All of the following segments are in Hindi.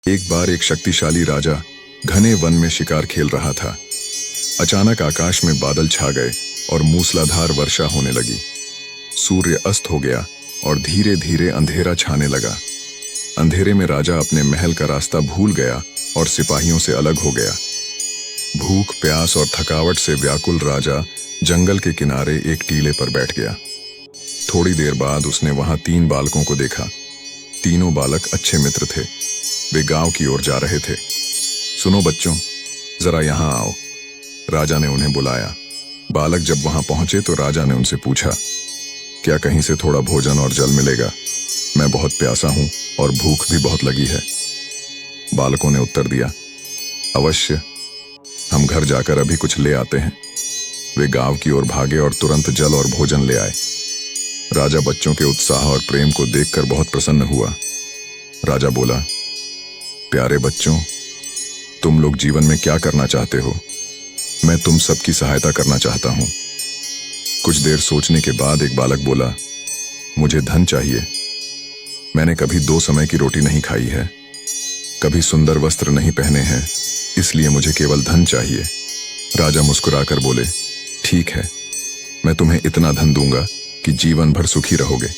एक बार एक शक्तिशाली राजा घने वन में शिकार खेल रहा था। अचानक आकाश में बादल छा गए और मूसलाधार वर्षा होने लगी। सूर्य अस्त हो गया और धीरे धीरे अंधेरा छाने लगा। अंधेरे में राजा अपने महल का रास्ता भूल गया और सिपाहियों से अलग हो गया। भूख, प्यास और थकावट से व्याकुल राजा जंगल के किनारे एक टीले पर बैठ गया। थोड़ी देर बाद उसने वहां 3 बालकों को देखा। तीनों बालक अच्छे मित्र थे। वे गांव की ओर जा रहे थे। सुनो बच्चों, जरा यहां आओ, राजा ने उन्हें बुलाया। बालक जब वहां पहुंचे तो राजा ने उनसे पूछा, क्या कहीं से थोड़ा भोजन और जल मिलेगा? मैं बहुत प्यासा हूं और भूख भी बहुत लगी है। बालकों ने उत्तर दिया, अवश्य, हम घर जाकर अभी कुछ ले आते हैं। वे गांव की ओर भागे और तुरंत जल और भोजन ले आए। राजा बच्चों के उत्साह और प्रेम को देखकर बहुत प्रसन्न हुआ। राजा बोला, प्यारे बच्चों, तुम लोग जीवन में क्या करना चाहते हो? मैं तुम सबकी सहायता करना चाहता हूं। कुछ देर सोचने के बाद एक बालक बोला, मुझे धन चाहिए। मैंने कभी 2 समय की रोटी नहीं खाई है, कभी सुंदर वस्त्र नहीं पहने हैं, इसलिए मुझे केवल धन चाहिए। राजा मुस्कुराकर बोले, ठीक है, मैं तुम्हें इतना धन दूंगा कि जीवन भर सुखी रहोगे।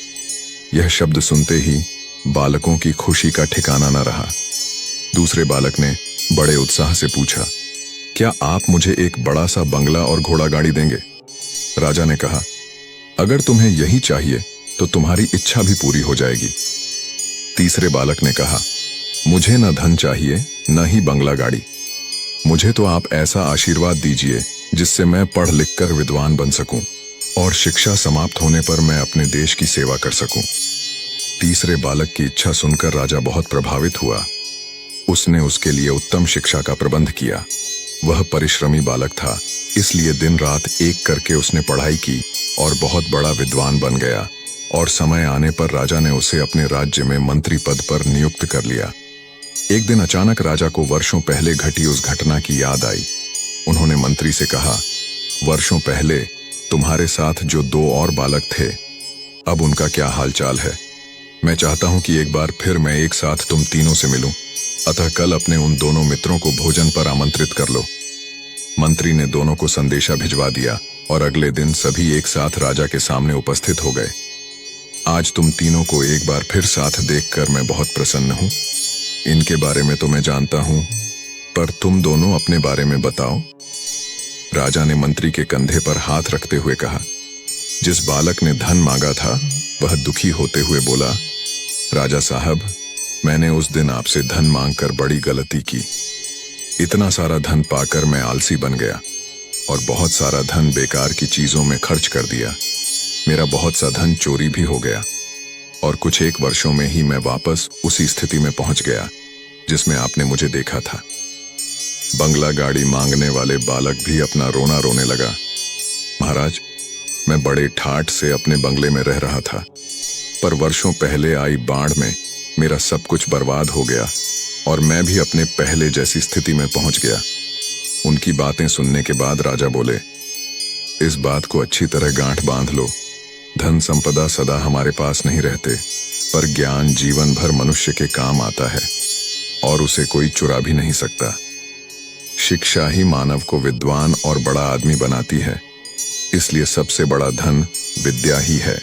यह शब्द सुनते ही बालकों की खुशी का ठिकाना न रहा। दूसरे बालक ने बड़े उत्साह से पूछा, क्या आप मुझे एक बड़ा सा बंगला और घोड़ा गाड़ी देंगे? राजा ने कहा, अगर तुम्हें यही चाहिए तो तुम्हारी इच्छा भी पूरी हो जाएगी। तीसरे बालक ने कहा, मुझे न धन चाहिए न ही बंगला गाड़ी, मुझे तो आप ऐसा आशीर्वाद दीजिए जिससे मैं पढ़ लिख कर विद्वान बन सकूं और शिक्षा समाप्त होने पर मैं अपने देश की सेवा कर सकूं। तीसरे बालक की इच्छा सुनकर राजा बहुत प्रभावित हुआ। उसने उसके लिए उत्तम शिक्षा का प्रबंध किया। वह परिश्रमी बालक था, इसलिए दिन रात एक करके उसने पढ़ाई की और बहुत बड़ा विद्वान बन गया। और समय आने पर राजा ने उसे अपने राज्य में मंत्री पद पर नियुक्त कर लिया। एक दिन अचानक राजा को वर्षों पहले घटी उस घटना की याद आई। उन्होंने मंत्री से कहा, वर्षों पहले तुम्हारे साथ जो 2 और बालक थे, अब उनका क्या हाल चाल है? मैं चाहता हूं कि एक बार फिर मैं एक साथ तुम तीनों से मिलूं, अतः कल अपने उन दोनों मित्रों को भोजन पर आमंत्रित कर लो। मंत्री ने दोनों को संदेशा भिजवा दिया और अगले दिन सभी एक साथ राजा के सामने उपस्थित हो गए। आज तुम तीनों को एक बार फिर साथ देखकर मैं बहुत प्रसन्न हूं। इनके बारे में तो मैं जानता हूं, पर तुम दोनों अपने बारे में बताओ। राजा ने मंत्री के कंधे पर हाथ रखते हुए कहा। जिस बालक ने धन मांगा था वह दुखी होते हुए बोला, राजा साहब, मैंने उस दिन आपसे धन मांगकर बड़ी गलती की। इतना सारा धन पाकर मैं आलसी बन गया और बहुत सारा धन बेकार की चीजों में खर्च कर दिया। मेरा बहुत सा धन चोरी भी हो गया और कुछ 1 वर्षों में ही मैं वापस उसी स्थिति में पहुंच गया जिसमें आपने मुझे देखा था। बंगला गाड़ी मांगने वाले बालक भी अपना रोना रोने लगा। महाराज, मैं बड़े ठाठ से अपने बंगले में रह रहा था, पर वर्षों पहले आई बाढ़ में मेरा सब कुछ बर्बाद हो गया और मैं भी अपने पहले जैसी स्थिति में पहुंच गया। उनकी बातें सुनने के बाद राजा बोले, इस बात को अच्छी तरह गांठ बांध लो। धन संपदा सदा हमारे पास नहीं रहते, पर ज्ञान जीवन भर मनुष्य के काम आता है और उसे कोई चुरा भी नहीं सकता। शिक्षा ही मानव को विद्वान और बड़ा आदमी बनाती है, इसलिए सबसे बड़ा धन विद्या ही है।